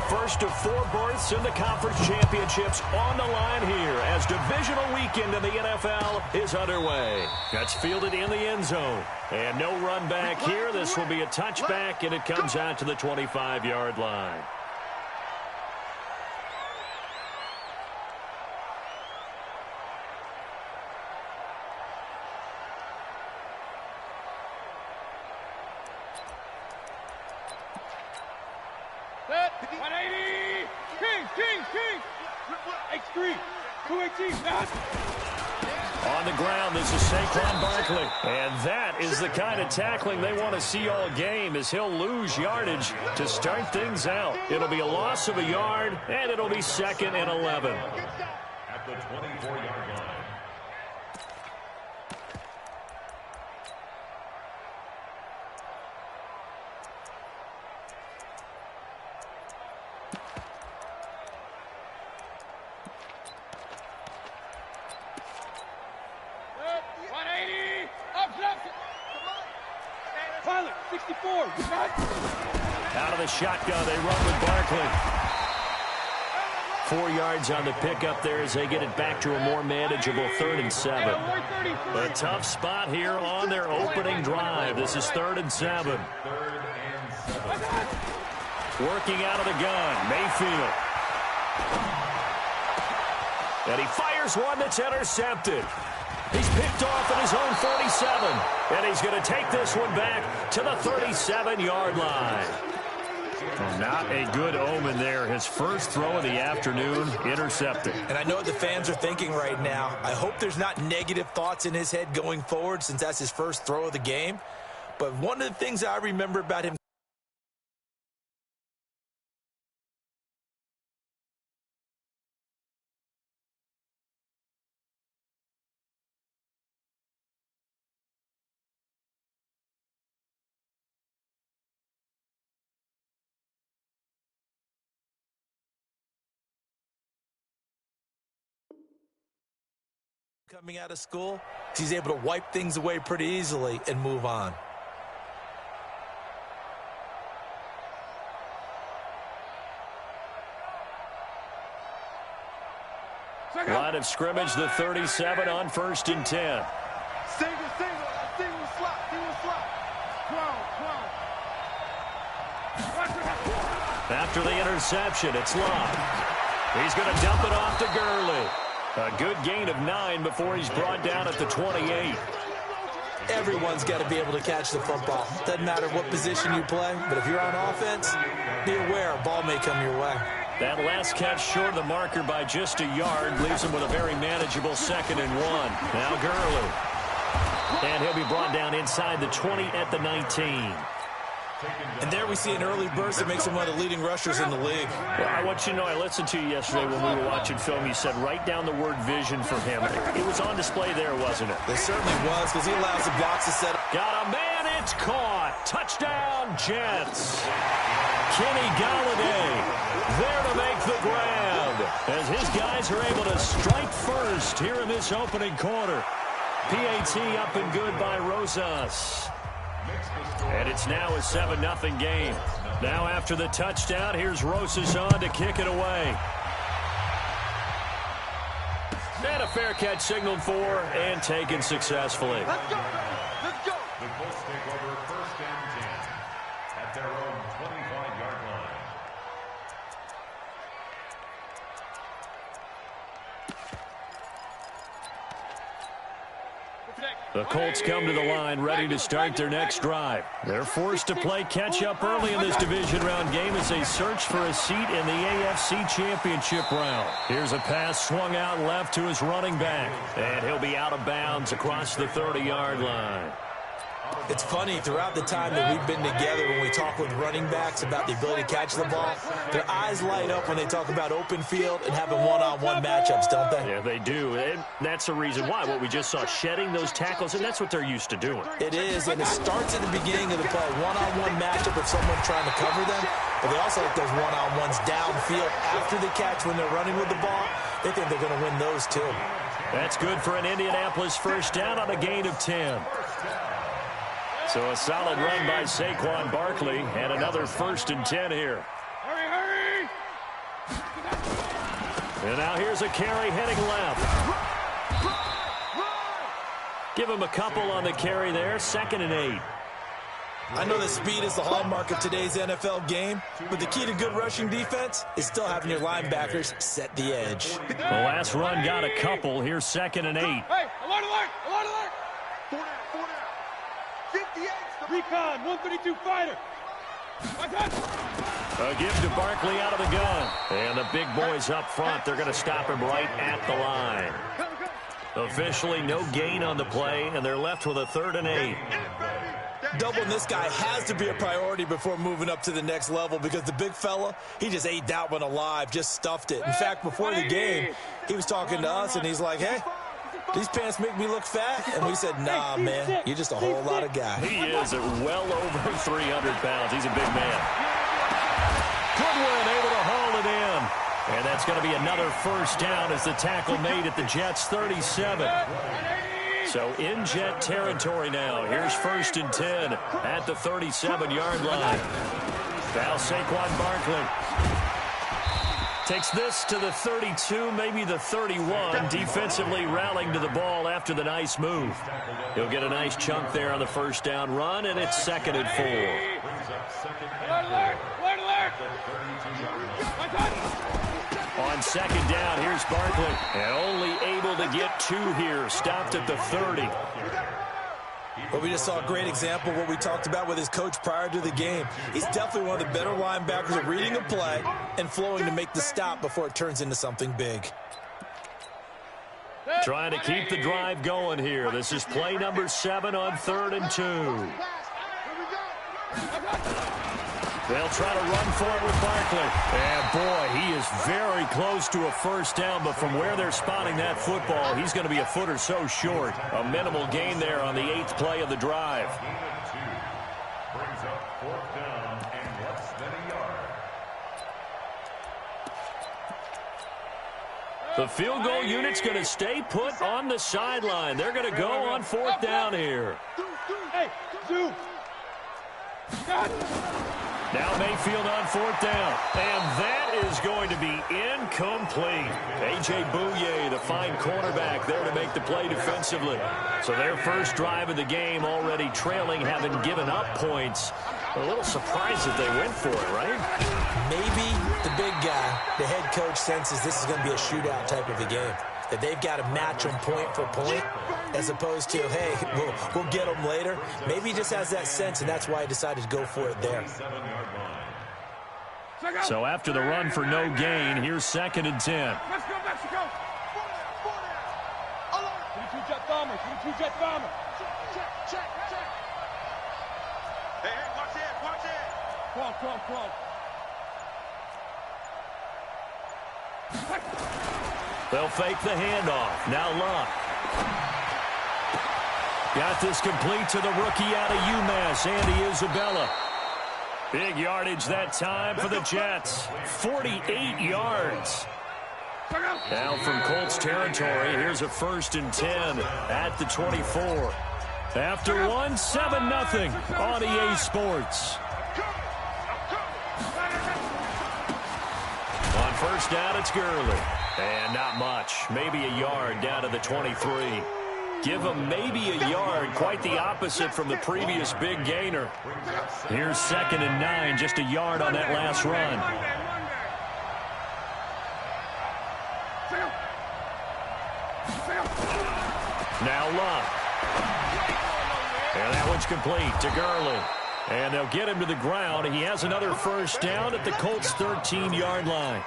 first of 4 berths in the conference championships on the line here as divisional weekend in the NFL is underway. That's fielded in the end zone. And no run back here. This will be a touchback, and it comes out to the 25-yard line. On the ground, this is Saquon Barkley. And that is the kind of tackling they want to see all game, as he'll lose yardage to start things out. It'll be a loss of a yard, and it'll be 2nd and 11. At the 24-yard line. Out of the shotgun, they run with Barkley. 4 yards on the pickup there as they get it back to a more manageable 3rd and 7. A tough spot here on their opening drive. This is 3rd and 7. Working out of the gun, Mayfield. And he fires one that's intercepted. He's picked off at his own 47. And he's going to take this one back to the 37-yard line. Well, not a good omen there. His first throw of the afternoon, intercepted. And I know what the fans are thinking right now. I hope there's not negative thoughts in his head going forward since that's his first throw of the game. But one of the things I remember about him coming out of school, he's able to wipe things away pretty easily and move on. Line of scrimmage, the 37 on 1st and 10. Single slot. After the interception, it's Love. He's going to dump it off to Gurley. A good gain of 9 before he's brought down at the 28. Everyone's got to be able to catch the football. Doesn't matter what position you play, but if you're on offense, be aware a ball may come your way. That last catch short of the marker by just a yard leaves him with a very manageable 2nd and 1. Now Gurley. And he'll be brought down inside the 20 at the 19. And there we see an early burst that makes him one of the leading rushers in the league. Well, I want you to know, I listened to you yesterday when we were watching film. You said write down the word vision for him. It was on display there, wasn't it? It certainly was, because he allows the blocks to set up. Got a man, it's caught. Touchdown, Jets. Kenny Golladay there to make the grab as his guys are able to strike first here in this opening quarter. PAT up and good by Rosas. And it's now a 7-0 game. Now after the touchdown, here's Rosas on to kick it away. And a fair catch signaled for and taken successfully. Let's go. The Colts take over 1st and 10 at their own 25-yard line. The Colts come to the line ready to start their next drive. They're forced to play catch-up early in this division round game as they search for a seat in the AFC Championship round. Here's a pass swung out left to his running back. And he'll be out of bounds across the 30-yard line. It's funny, throughout the time that we've been together, when we talk with running backs about the ability to catch the ball, their eyes light up when they talk about open field and having one-on-one matchups, don't they? Yeah, they do. And that's the reason why. What we just saw, shedding those tackles, and that's what they're used to doing. It is, and it starts at the beginning of the play. One-on-one matchup with someone trying to cover them, but they also like those one-on-ones downfield after the catch when they're running with the ball. They think they're going to win those, too. That's good for an Indianapolis first down on a gain of 10. So a solid run by Saquon Barkley and another 1st and 10 here. Hurry! And now here's a carry heading left. Give him a couple on the carry there. 2nd and 8. I know that speed is the hallmark of today's NFL game, but the key to good rushing defense is still having your linebackers set the edge. The last run got a couple. Here's 2nd and 8. Hey, alert, alert, alert, alert. 4 down. 58. Recon, 132 fighter. A give to Barkley out of the gun. And the big boys up front, they're going to stop him right at the line. Officially no gain on the play, and they're left with a 3rd and 8. Doubling this guy has to be a priority before moving up to the next level because the big fella, he just ate that one alive, just stuffed it. In fact, before the game, he was talking to us, and he's like, hey, these pants make me look fat. And we said, nah, man, you're just a whole lot of guy. He is at well over 300 pounds. He's a big man. Goodwin able to haul it in. And that's going to be another 1st down as the tackle made at the Jets' 37. So in Jet territory now. Here's 1st and 10 at the 37-yard line. Now Saquon Barkley takes this to the 32, maybe the 31. Defensively rallying to the ball after the nice move. He'll get a nice chunk there on the 1st down run, and it's 2nd and 4. Alert, alert, alert. On 2nd down, here's Barkley. And only able to get 2 here. Stopped at the 30. Well, we just saw a great example of what we talked about with his coach prior to the game. He's definitely one of the better linebackers at reading a play and flowing to make the stop before it turns into something big. Trying to keep the drive going here. This is play number 7 on 3rd and 2. They'll try to run for it with Barkley. And, boy, he is very close to a 1st down, but from where they're spotting that football, he's going to be a foot or so short. A minimal gain there on the 8th play of the drive. Brings up 4th down and less than a yard. The field goal unit's going to stay put on the sideline. They're going to go on 4th down here. Hey, Zoo. Now Mayfield on 4th down. And that is going to be incomplete. A.J. Bouye, the fine cornerback, there to make the play defensively. So their first drive of the game already trailing, having given up points. A little surprised that they went for it, right? Maybe the big guy, the head coach, senses this is going to be a shootout type of a game. That they've got to match them point for point as opposed to, hey, we'll get them later. Maybe he just has that sense, and that's why he decided to go for it there. So after the run for no gain, here's 2nd and 10. Let's go, Mexico. 22 jet bomber, 22 jet bomber. Check. Hey, watch it. Crawl. They'll fake the handoff. Now Luck. Got this complete to the rookie out of UMass, Andy Isabella. Big yardage that time for the Jets. 48 yards. Now from Colts territory, here's a 1st and 10 at the 24. After one, 7-0 on EA Sports. On 1st down, it's Gurley. And not much. Maybe a yard down to the 23. Give him maybe a yard. Quite the opposite from the previous big gainer. Here's 2nd and 9. Just a yard on that last run. Now Luck. And that one's complete to Gurley. And they'll get him to the ground. He has another 1st down at the Colts' 13-yard line.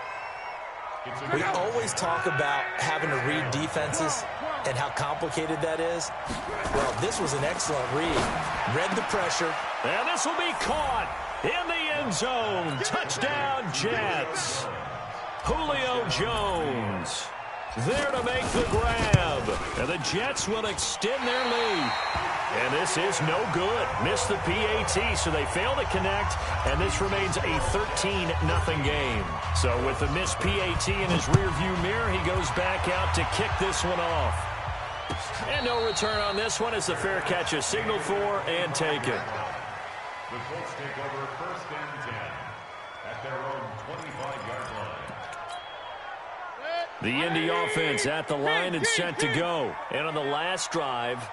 We always talk about having to read defenses and how complicated that is. Well, this was an excellent read. Read the pressure. And this will be caught in the end zone. Touchdown, Jets. Julio Jones there to make the grab. And the Jets will extend their lead. And this is no good. Missed the PAT, so they fail to connect, and this remains a 13-0 game. So with the missed PAT in his rearview mirror, he goes back out to kick this one off. And no return on this one as the fair catch is signaled for and taken. The Colts take over 1st and 10 at their own 25-yard line. The Indy offense at the line and set to go. And on the last drive,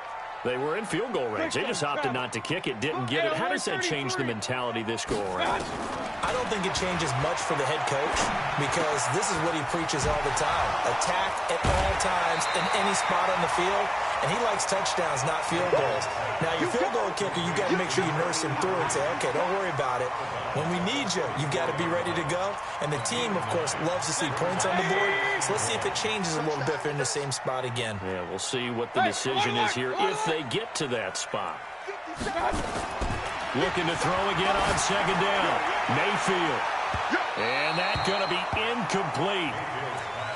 they were in field goal range. They just opted not to kick it, didn't get it. How does that change the mentality this go around? I don't think it changes much for the head coach because this is what he preaches all the time. Attack at all times in any spot on the field, and he likes touchdowns, not field goals. Now, your field goal kicker, you got to make sure you nurse him through and say, okay, don't worry about it. When we need you, you've got to be ready to go. And the team, of course, loves to see points on the board. So let's see if it changes a little bit if they're in the same spot again. Yeah, we'll see what the decision is here if they get to that spot. Looking to throw again on second down. Mayfield. And that's going to be incomplete.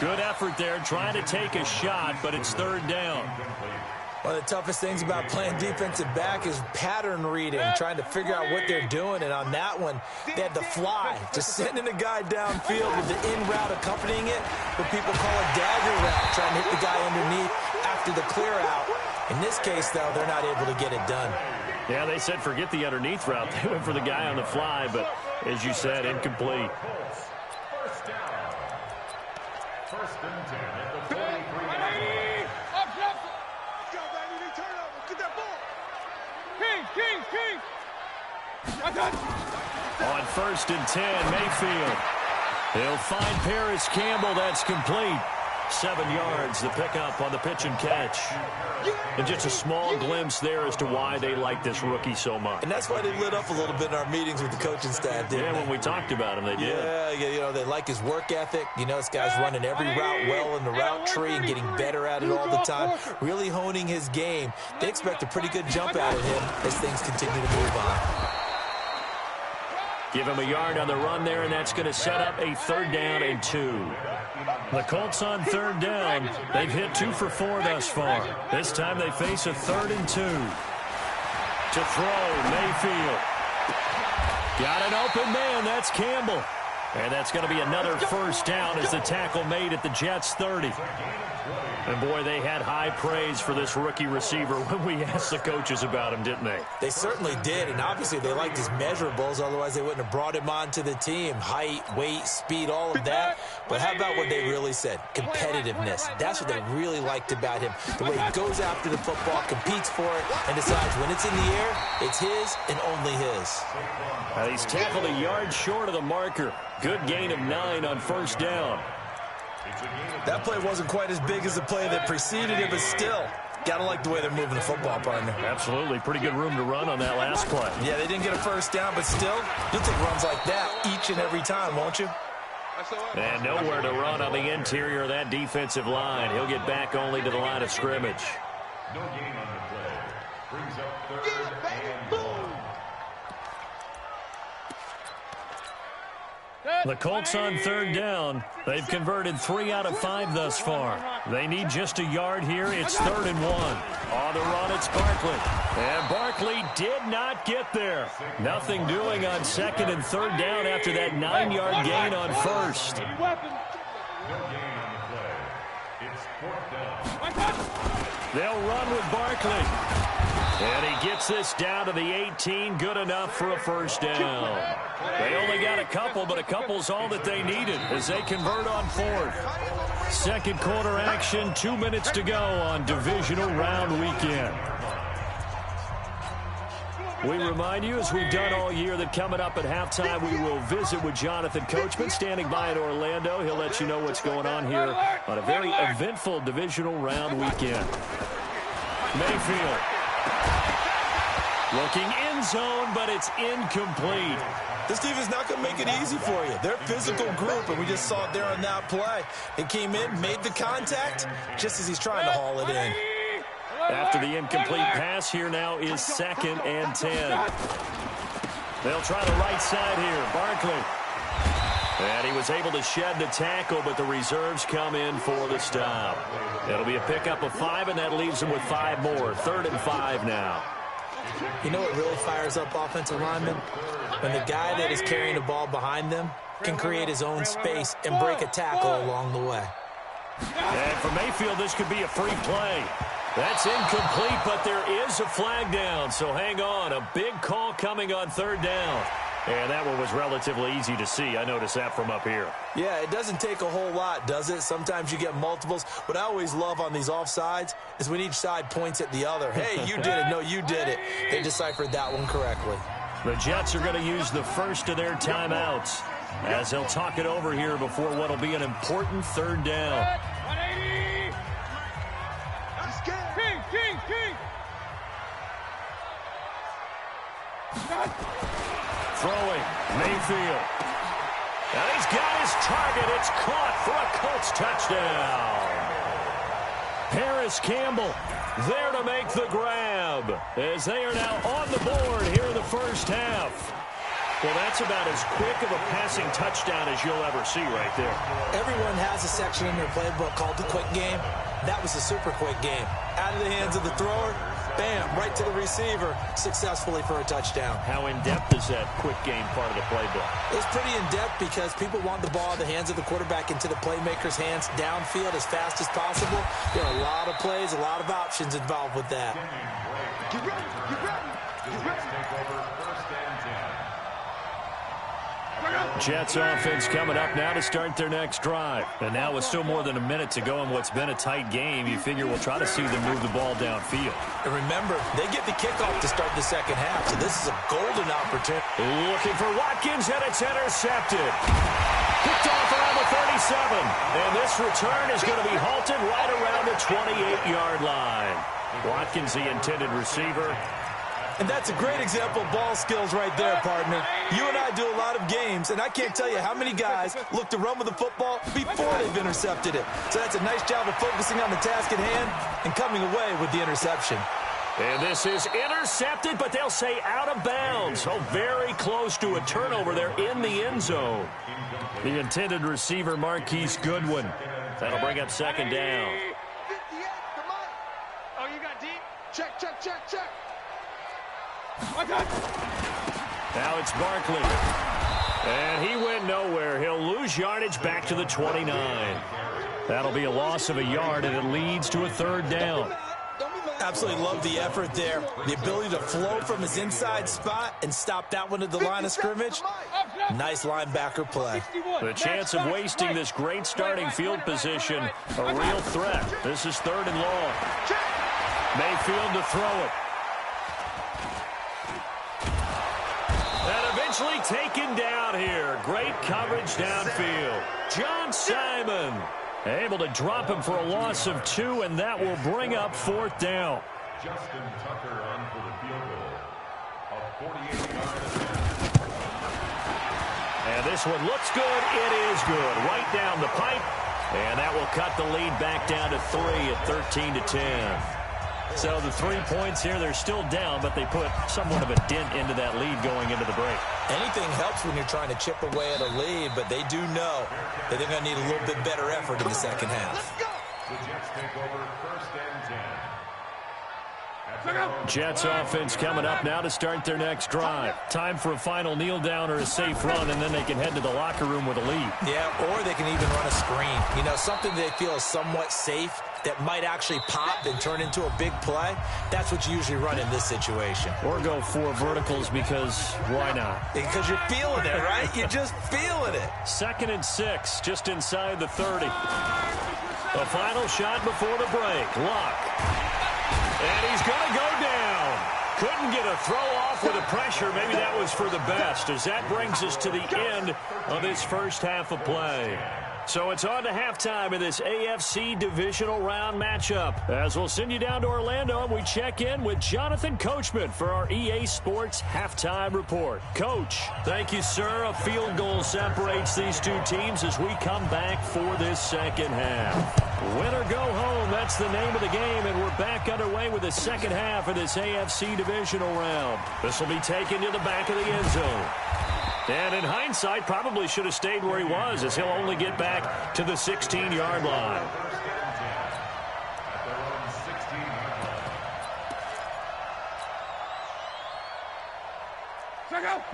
Good effort there, trying to take a shot, but it's third down. One of the toughest things about playing defensive back is pattern reading, trying to figure out what they're doing. And on that one, they had to fly, just sending a guy downfield with the in route accompanying it, what people call a dagger route, trying to hit the guy underneath after the clear out. In this case, though, they're not able to get it done. Yeah, they said forget the underneath route. They went for the guy on the fly, but as you said, incomplete. First down. First and 10 at the 43. On first and 10, Mayfield. They'll find Paris Campbell. That's complete. 7 yards, the pickup on the pitch and catch. And just a small glimpse there as to why they like this rookie so much. And that's why they lit up a little bit in our meetings with the coaching staff, didn't they? When we talked about him, they did. Yeah, you know, they like his work ethic. You know, this guy's running every route well in the route tree and getting better at it all the time, really honing his game. They expect a pretty good jump out of him as things continue to move on. Give him a yard on the run there, and that's going to set up a third down and 2. The Colts on third down. They've hit 2 for 4 thus far. This time they face a 3rd and 2. To throw, Mayfield. Got an open man. That's Campbell. And that's going to be another first down as the tackle made at the Jets' 30. And, boy, they had high praise for this rookie receiver when we asked the coaches about him, didn't they? They certainly did, and obviously they liked his measurables. Otherwise, they wouldn't have brought him onto the team. Height, weight, speed, all of that. But how about what they really said? Competitiveness. That's what they really liked about him. The way he goes after the football, competes for it, and decides when it's in the air, it's his and only his. He's tackled a yard short of the marker. Good gain of 9 on first down. That play wasn't quite as big as the play that preceded it, but still, gotta like the way they're moving the football, partner. Absolutely. Pretty good room to run on that last play. Yeah, they didn't get a first down, but still, you'll take runs like that each and every time, won't you? And nowhere to run on the interior of that defensive line. He'll get back only to the line of scrimmage. No gain on the play. Brings up 3rd and 1. The Colts on third down. They've converted 3 out of 5 thus far. They need just a yard here. It's 3rd and 1. On the run, it's Barkley. And Barkley did not get there. Nothing doing on 2nd and 3rd down after that 9-yard gain on first. No gain on the play. It's 4th down. They'll run with Barkley. And he gets this down to the 18. Good enough for a first down. They only got a couple, but a couple's all that they needed as they convert on 4th. Second quarter action, 2 minutes to go on divisional round weekend. We remind you, as we've done all year, that coming up at halftime, we will visit with Jonathan Coachman, standing by in Orlando. He'll let you know what's going on here on a very eventful divisional round weekend. Mayfield. Looking in zone, but it's incomplete. This defense is not going to make it easy for you. They're a physical group, and we just saw it there on that play. It came in, made the contact, just as he's trying to haul it in. After the incomplete pass, here now is 2nd and 10. They'll try the right side here. Barkley. And he was able to shed the tackle, but the reserves come in for the stop. It'll be a pickup of 5, and that leaves them with 5 more. 3rd and 5 now. You know what really fires up offensive linemen? When the guy that is carrying the ball behind them can create his own space and break a tackle along the way. And for Mayfield, this could be a free play. That's incomplete, but there is a flag down, so hang on. A big call coming on 3rd down. And that one was relatively easy to see. I noticed that from up here. Yeah, it doesn't take a whole lot, does it? Sometimes you get multiples. What I always love on these offsides is when each side points at the other. Hey, you did it. No, you did it. They deciphered that one correctly. The Jets are going to use the first of their timeouts as they'll talk it over here before what will be an important third down. 180. King. Throwing, Mayfield. Now he's got his target. It's caught for a Colts touchdown. Harris Campbell there to make the grab as they are now on the board here in the first half. Well, that's about as quick of a passing touchdown as you'll ever see right there. Everyone has a section in their playbook called the quick game. That was a super quick game. Out of the hands of the thrower, bam, right to the receiver, successfully for a touchdown. How in-depth is that quick game part of the playbook? It's pretty in-depth because people want the ball in the hands of the quarterback into the playmaker's hands downfield as fast as possible. There are a lot of plays, a lot of options involved with that. Get ready. Take over first and 10. Jets offense coming up now to start their next drive. And now with still more than a minute to go in what's been a tight game, you figure we'll try to see them move the ball downfield. And remember, they get the kickoff to start the second half, so this is a golden opportunity. Looking for Watkins, and it's intercepted. Picked off around the 37. And this return is going to be halted right around the 28-yard line. Watkins, the intended receiver. And that's a great example of ball skills right there, partner. You and I do a lot of games, and I can't tell you how many guys look to run with the football before they've intercepted it. So that's a nice job of focusing on the task at hand and coming away with the interception. And this is intercepted, but they'll say out of bounds. So very close to a turnover there in the end zone. The intended receiver, Marquise Goodwin. That'll bring up second down. 58, come on. Oh, you got deep? Check. Now it's Barkley. And he went nowhere. He'll lose yardage back to the 29. That'll be a loss of a yard, and it leads to a third down. Absolutely love the effort there. The ability to flow from his inside spot and stop that one at the line of scrimmage. Nice linebacker play. The chance of wasting this great starting field position, a real threat. This is third and long. Mayfield to throw it. And eventually taken down here. Great coverage downfield. John Simon able to drop him for a loss of 2, and that will bring up fourth down. Justin Tucker on for the field goal. A 48-yard attempt. And this one looks good. It is good. Right down the pipe. And that will cut the lead back down to 3 at 13-10. So the 3 points here, they're still down, but they put somewhat of a dent into that lead going into the break. Anything helps when you're trying to chip away at a lead, but they do know that they're going to need a little bit better effort in the second half. The Jets take over first and 10. Jets offense coming up now to start their next drive. Time for a final kneel down or a safe run, and then they can head to the locker room with a lead. Yeah, or they can even run a screen. You know, something they feel is somewhat safe that might actually pop and turn into a big play. That's what you usually run in this situation. Or go 4 verticals because why not? Because you're feeling it, right? You're just feeling it. 2nd and 6, just inside the 30. The final shot before the break. Luck. And he's going to go down. Couldn't get a throw off with the pressure. Maybe that was for the best, as that brings us to the end of this first half of play. So it's on to halftime in this AFC divisional round matchup. As we'll send you down to Orlando, and we check in with Jonathan Coachman for our EA Sports halftime report. Coach, thank you, sir. A field goal separates these two teams as we come back for this second half. Win or go home, that's the name of the game, and we're back underway with the second half of this AFC divisional round. This will be taken to the back of the end zone. And in hindsight, probably should have stayed where he was, as he'll only get back to the 16-yard line.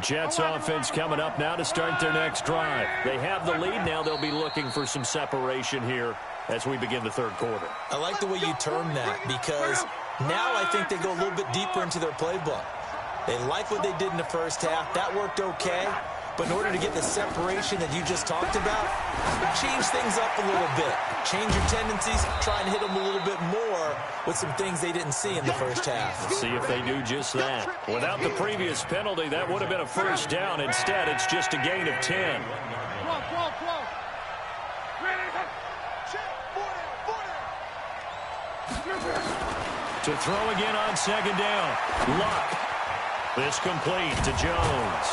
Jets offense coming up now to start their next drive. They have the lead now. They'll be looking for some separation here as we begin the third quarter. I like the way you term that, because now I think they go a little bit deeper into their playbook. They like what they did in the first half. That worked okay. But in order to get the separation that you just talked about, change things up a little bit. Change your tendencies, try and hit them a little bit more with some things they didn't see in the first half. See if they do just that. Without the previous penalty, that would have been a first down. Instead, it's just a gain of 10. To throw again on second down. Luck. This complete to Jones.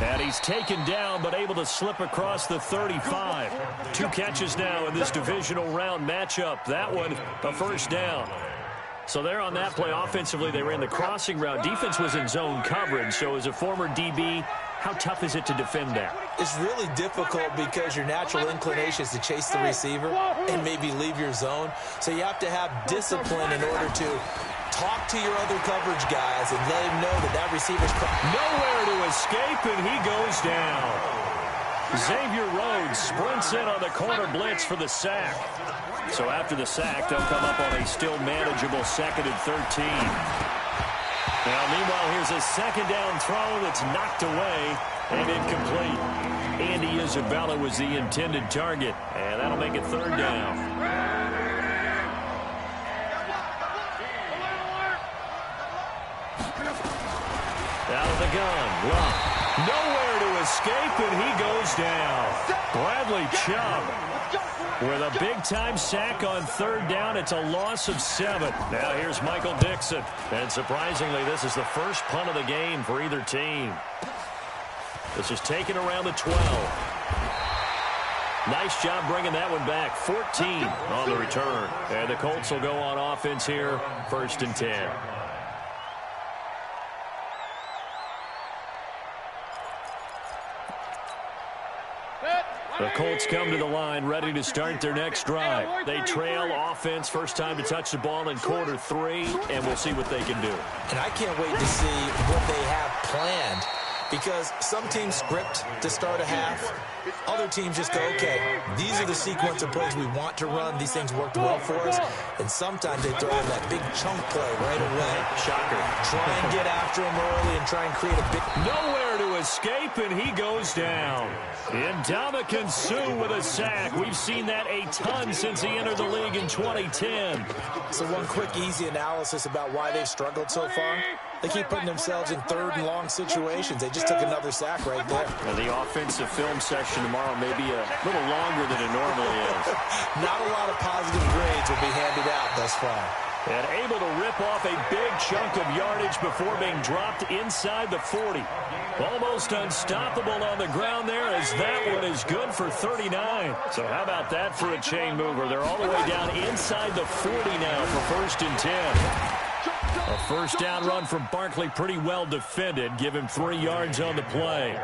And he's taken down, but able to slip across the 35. 2 catches now in this divisional round matchup. That one, a first down. So there on that play, offensively, they ran the crossing route. Defense was in zone coverage. So as a former DB, how tough is it to defend that? It's really difficult because your natural inclination is to chase the receiver and maybe leave your zone. So you have to have discipline in order to talk to your other coverage guys and let him know that receiver's nowhere to escape, and he goes down. Xavier Rhodes sprints in on the corner blitz for the sack. So after the sack, they'll come up on a still manageable 2nd and 13. Now, meanwhile, here's a second down throw that's knocked away and incomplete. Andy Isabella was the intended target, and that'll make it 3rd down. Out of the gun, Luck. Nowhere to escape, and he goes down. Bradley Chubb with a big-time sack on 3rd down. It's a loss of 7. Now here's Michael Dixon. And surprisingly, this is the first punt of the game for either team. This is taken around the 12. Nice job bringing that one back. 14 on the return. And the Colts will go on offense here, 1st and 10. The Colts come to the line, ready to start their next drive. They trail offense, first time to touch the ball in quarter 3, and we'll see what they can do. And I can't wait to see what they have planned, because some teams script to start a half. Other teams just go, okay, these are the sequence of plays we want to run. These things worked well for us. And sometimes they throw in that big chunk play right away. Shocker. Try and get after him early and try and create a big... Nowhere to escape, and he goes down. Ndamukong Suh with a sack. We've seen that a ton since he entered the league in 2010. So one quick, easy analysis about why they've struggled so far. They keep putting themselves in 3rd and long situations. They just took another sack right there. Now, the offensive film session tomorrow may be a little longer than it normally is. Not a lot of positive grades will be handed out thus far. And able to rip off a big chunk of yardage before being dropped inside the 40. Almost unstoppable on the ground there, as that one is good for 39. So how about that for a chain mover? They're all the way down inside the 40 now for 1st and 10. A first down run from Barkley, pretty well defended. Give him 3 yards on the play.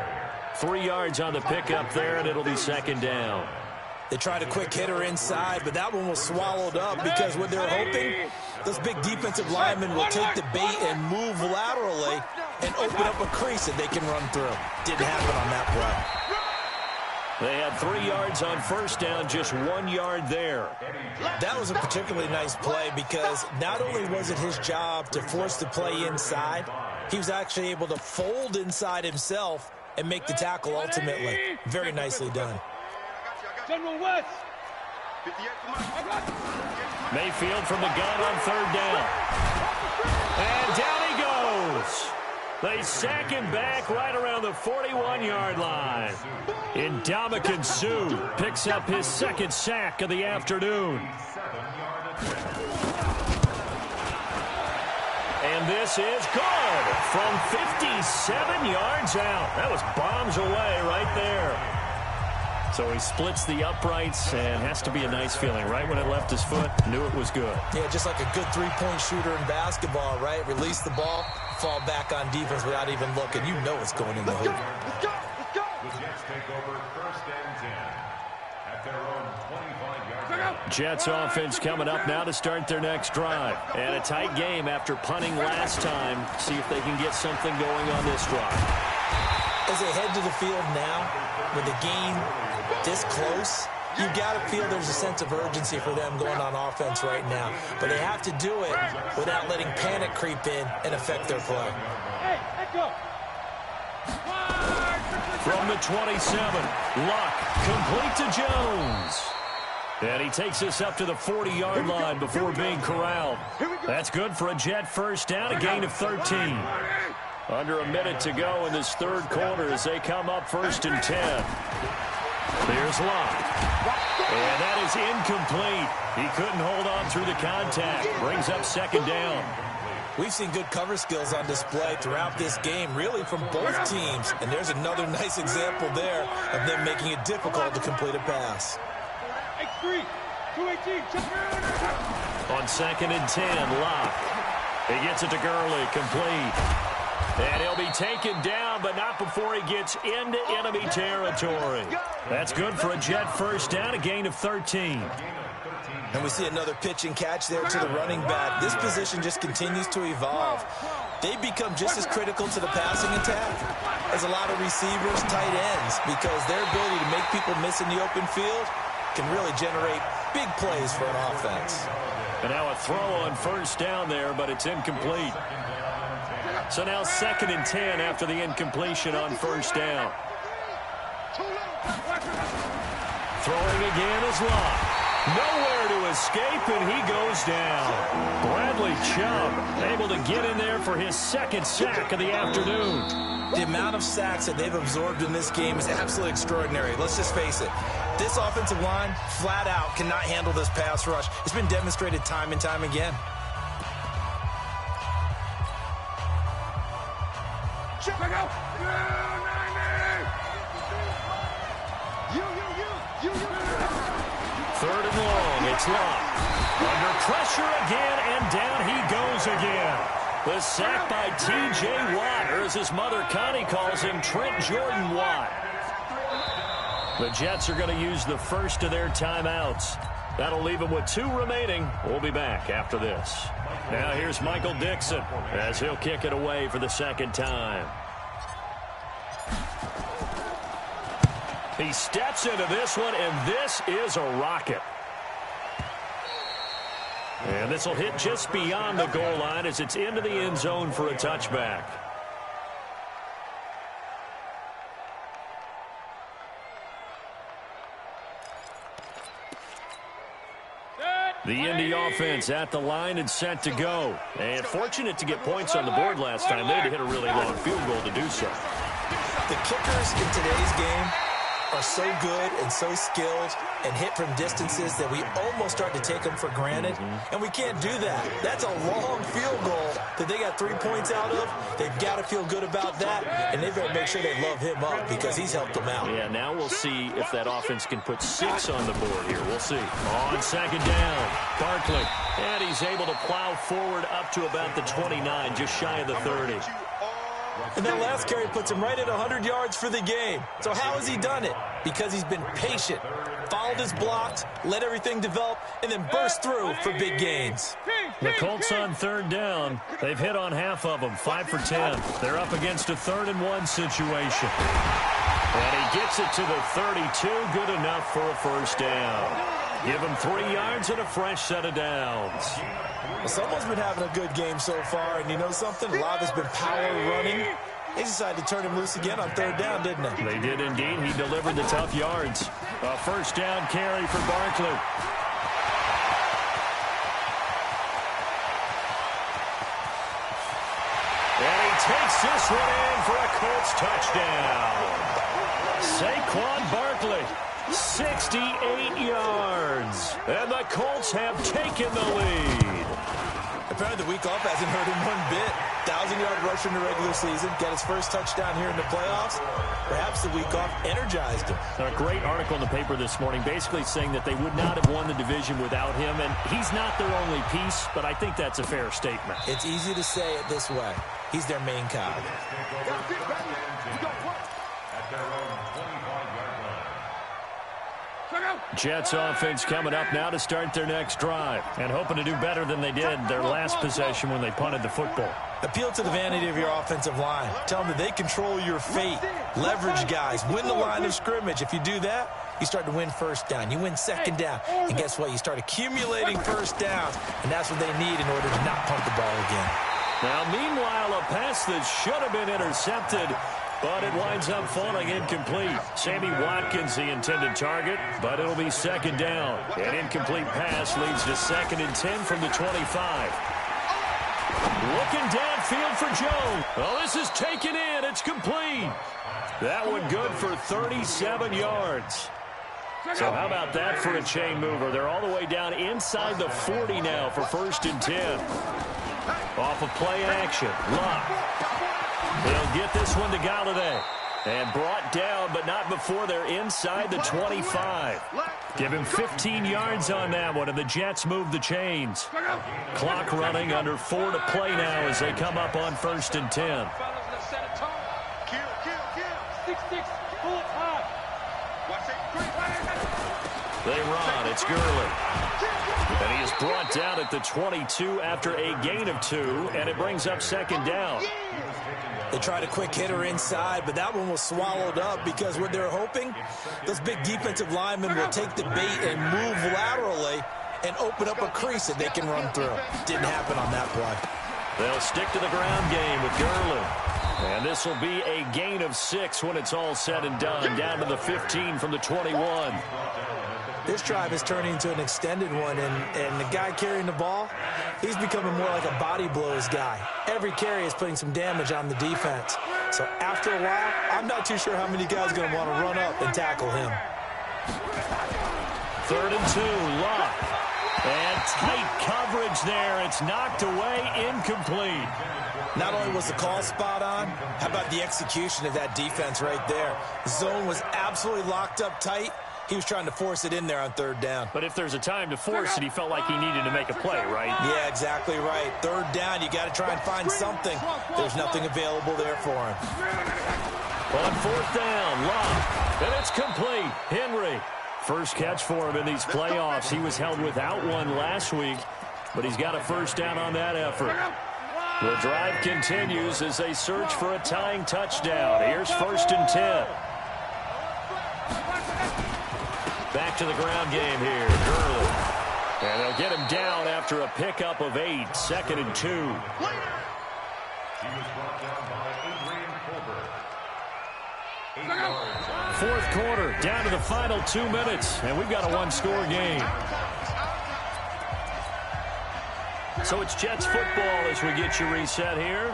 3 yards on the pickup there, and it'll be 2nd down. They tried a quick hitter inside, but that one was swallowed up because what they're hoping, those big defensive linemen will take the bait and move laterally and open up a crease that they can run through. Didn't happen on that play. They had 3 yards on first down, just 1 yard there. That was a particularly nice play because not only was it his job to force the play inside, he was actually able to fold inside himself and make the tackle ultimately. Very nicely done. Mayfield from the gun on 3rd down. And down he goes. They sack him back right around the 41-yard line. Ndamukong Suh picks up his 2nd sack of the afternoon. And this is good from 57 yards out. That was bombs away right there. So he splits the uprights, and has to be a nice feeling. Right when it left his foot, knew it was good. Yeah, just like a good 3-point shooter in basketball, right? Release the ball, fall back on defense without even looking. You know it's going in the hoop. The Jets take over 1st and 10 at their own 25-yard line. Jets offense coming up now to start their next drive. And a tight game after punting last time. See if they can get something going on this drive. As they head to the field now, with the game this close, You've got to feel there's a sense of urgency for them going on offense right now. But they have to do it without letting panic creep in and affect their play. Hey, let go. From the 27, Luck, complete to Jones. And he takes us up to the 40-yard line before being corralled. That's good for a Jet first down, a gain of 13. Under a minute to go in this third quarter as they come up 1st and 10. Here's Luck. And that is incomplete. He couldn't hold on through the contact. Brings up 2nd down. We've seen good cover skills on display throughout this game, really from both teams. And there's another nice example there of them making it difficult to complete a pass. X3, 218, On 2nd and 10, Luck. He gets it to Gurley, complete. And he'll be taken down, but not before he gets into enemy territory. That's good for a Jet first down, a gain of 13. And we see another pitch and catch there to the running back. This position just continues to evolve. They become just as critical to the passing attack as a lot of receivers, tight ends, because their ability to make people miss in the open field can really generate big plays for an offense. And now a throw on 1st down there, but it's incomplete. So now 2nd and 10 after the incompletion on 1st down. Throwing again is Luck. Nowhere to escape, and he goes down. Bradley Chubb able to get in there for his 2nd sack of the afternoon. The amount of sacks that they've absorbed in this game is absolutely extraordinary. Let's just face it. This offensive line, flat out, cannot handle this pass rush. It's been demonstrated time and time again. check out. 3rd and long, it's Luck. Under pressure again, and down he goes again. The sack by T.J. Watt, or as his mother Connie calls him, Trent Jordan Watt. The Jets are going to use the first of their timeouts. That'll leave them with 2 remaining. We'll be back after this. Now here's Michael Dixon as he'll kick it away for the 2nd time. He steps into this one, and this is a rocket. And this will hit just beyond the goal line as it's into the end zone for a touchback. The Indy offense at the line and set to go. And fortunate to get points on the board last time. They had to hit a really long field goal to do so. The kickers in today's game are so good and so skilled and hit from distances that we almost start to take them for granted. And we can't do that. That's a long field goal that they got 3 points out of. They've got to feel good about that, and they've got to make sure they love him up because he's helped them out. Yeah, now we'll see if that offense can put 6 on the board here. We'll see. On 2nd down, Barkley. And he's able to plow forward up to about the 29, just shy of the 30. And that last carry puts him right at 100 yards for the game. So how has he done it? Because he's been patient, followed his blocks, let everything develop, and then burst through for big gains. The Colts on 3rd down. They've hit on half of them, 5 for 10. They're up against a 3rd and 1 situation. And he gets it to the 32, good enough for a 1st down. Give him 3 yards and a fresh set of downs. Well, someone's been having a good game so far, and you know something? A lot has been power running. They decided to turn him loose again on 3rd down, didn't they? They did indeed. He delivered the tough yards. A 1st down carry for Barkley. And he takes this one in for a Colts touchdown. Saquon Barkley, 68 yards. And the Colts have taken the lead. Apparently the week off hasn't hurt him one bit. 1,000-yard rusher in the regular season. Got his first touchdown here in the playoffs. Perhaps the week off energized him. A great article in the paper this morning basically saying that they would not have won the division without him. And he's not their only piece, but I think that's a fair statement. It's easy to say it this way. He's their main cog. Jets offense coming up now to start their next drive and hoping to do better than they did their last possession when they punted the football. Appeal to the vanity of your offensive line. Tell them that they control your fate. Leverage guys. Win the line of scrimmage. If you do that, you start to win first down. You win second down. And guess what? You start accumulating first downs. And that's what they need in order to not punt the ball again. Now, meanwhile, a pass that should have been intercepted, but it winds up falling incomplete. Sammy Watkins, the intended target, but it'll be second down. An incomplete pass leads to 2nd and 10 from the 25. Looking downfield for Jones. Oh, this is taken in. It's complete. That one good for 37 yards. So how about that for a chain mover? They're all the way down inside the 40 now for 1st and 10. Off of play action. Luck. They'll get this one to Galladay. And brought down, but not before they're inside the 25. Give him 15 yards on that one, and the Jets move the chains. Clock running, under 4 to play now as they come up on 1st and 10. They run. It's Gurley. And he is brought down at the 22 after a gain of 2, and it brings up 2nd down. They tried a quick hitter inside, but that one was swallowed up because what they're hoping, those big defensive linemen will take the bait and move laterally and open up a crease that they can run through. Didn't happen on that play. They'll stick to the ground game with Gurley. And this will be a gain of 6 when it's all said and done, down to the 15 from the 21. This drive is turning into an extended one, and the guy carrying the ball, he's becoming more like a body blows guy. Every carry is putting some damage on the defense. So after a while, I'm not too sure how many guys are going to want to run up and tackle him. 3rd and 2, Luck. And tight coverage there. It's knocked away, incomplete. Not only was the call spot on, how about the execution of that defense right there? The zone was absolutely locked up tight. He was trying to force it in there on 3rd down. But if there's a time to force it, he felt like he needed to make a play, right? Yeah, exactly right. 3rd down, you got to try and find something. There's nothing available there for him. On 4th down, Luck. And it's complete. Henry. First catch for him in these playoffs. He was held without one last week, but he's got a 1st down on that effort. The drive continues as they search for a tying touchdown. Here's 1st and 10. Back to the ground game here. Gurley. And they'll get him down after a pickup of 8. 2nd and 2. He was brought down by Adrian Colbert. 8 yards. 4th quarter, down to the final 2 minutes, and we've got a 1-score game. So it's Jets football as we get you reset here.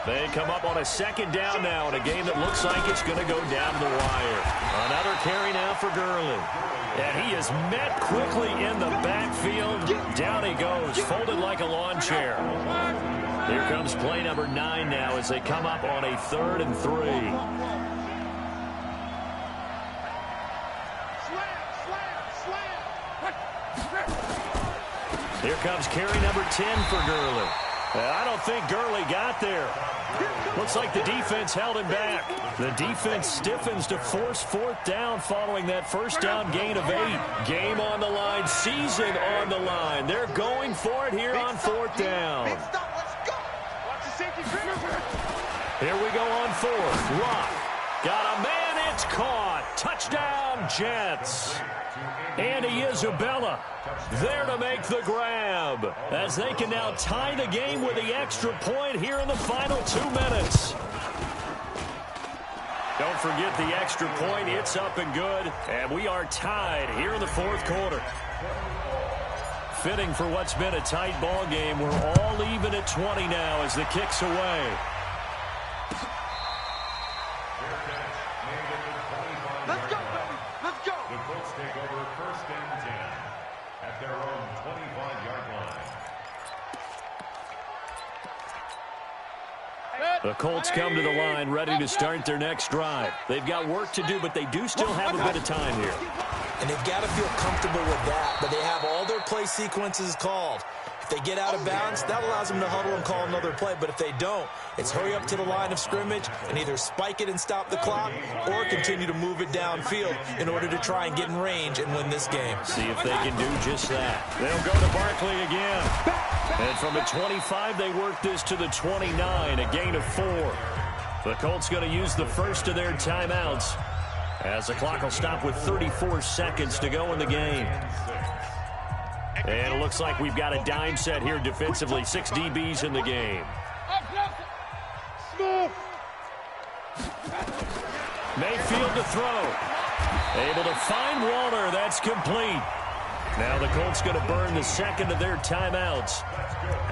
They come up on a 2nd down now in a game that looks like it's going to go down to the wire. Another carry now for Gurley. And he is met quickly in the backfield. Down he goes, folded like a lawn chair. Here comes play number 9 now as they come up on a 3rd and 3. Here comes carry number 10 for Gurley. I don't think Gurley got there. Looks like the defense held him back. The defense stiffens to force 4th down following that 1st down gain of 8. Game on the line, season on the line. They're going for it here on 4th down. Here we go on 4th. Luck. Got a man, it's caught. Touchdown, Jets. Andy Isabella there to make the grab as they can now tie the game with the extra point here in the final 2 minutes. Don't forget the extra point. It's up and good, and we are tied here in the 4th quarter. Fitting for what's been a tight ball game. We're all even at 20 now as the kick's away. Let's go, baby. Let's go. The Colts take over 1st and 10 at their own 25-yard line. The Colts come to the line ready to start their next drive. They've got work to do, but they do still have a bit of time here. And they've got to feel comfortable with that, but they have all their play sequences called. If they get out of bounds, that allows them to huddle and call another play. But if they don't, it's hurry up to the line of scrimmage and either spike it and stop the clock or continue to move it downfield in order to try and get in range and win this game. See if they can do just that. They'll go to Barkley again. And from the 25, they work this to the 29, a gain of 4. The Colts going to use the first of their timeouts as the clock will stop with 34 seconds to go in the game. And it looks like we've got a dime set here defensively. 6 DBs in the game. Mayfield to throw. Able to find Warner. That's complete. Now the Colts going to burn the second of their timeouts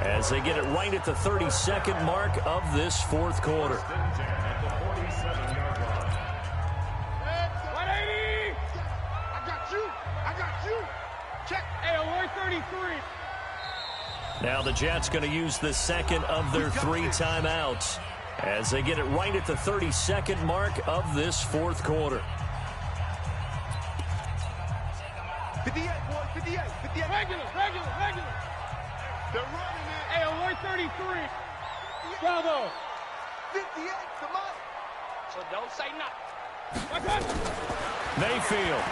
as they get it right at the 32nd mark of this fourth quarter. 180! I got you. Check. Hey, alert 33. Now the Jets going to use the second of their 3 timeouts as they get it right at the 32nd mark of this fourth quarter. 58, boys, 58. Regular. They're running it. Hey, alert 33. Bravo. 58, come on. So don't say nothing. Mayfield.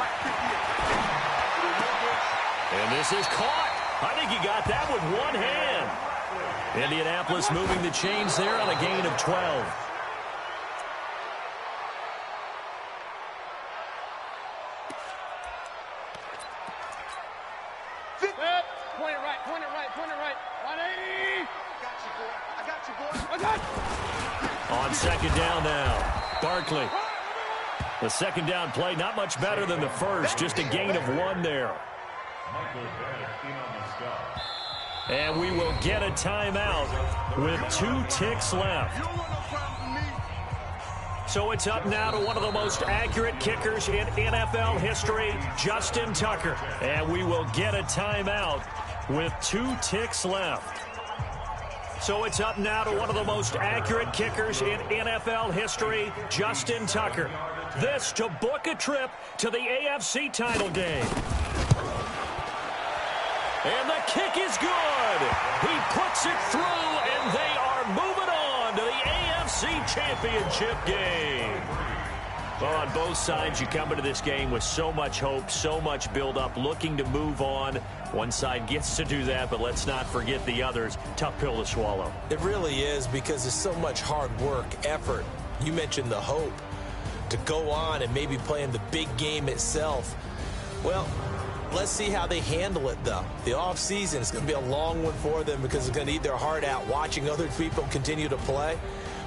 And this is caught. I think he got that with one hand. Indianapolis moving the chains there on a gain of 12. Point it right. 180. I got you, boy. On second down now, Barkley. The second down play, not much better than the first, just a gain of 1 there. And we will get a timeout with 2 ticks left. So it's up now to one of the most accurate kickers in NFL history, Justin Tucker. And we will get a timeout with 2 ticks left. So it's up now to one of the most accurate kickers in NFL history, Justin Tucker. This to book a trip to the AFC title game. And the kick is good. He puts it through, and they are moving on to the AFC Championship game. Well, on both sides, you come into this game with so much hope, so much build-up, looking to move on. One side gets to do that, but let's not forget the others. Tough pill to swallow. It really is, because there's so much hard work, effort. You mentioned the hope to go on and maybe play in the big game itself. Well, let's see how they handle it, though. The offseason is going to be a long one for them because they're going to eat their heart out watching other people continue to play.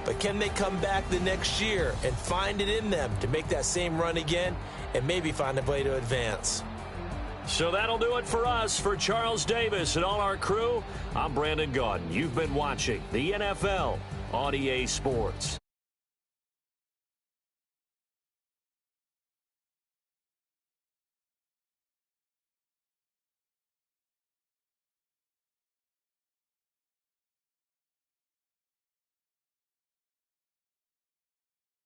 But can they come back the next year and find it in them to make that same run again and maybe find a way to advance? So that'll do it for us. For Charles Davis and all our crew, I'm Brandon Gaudin. You've been watching the NFL on EA Sports.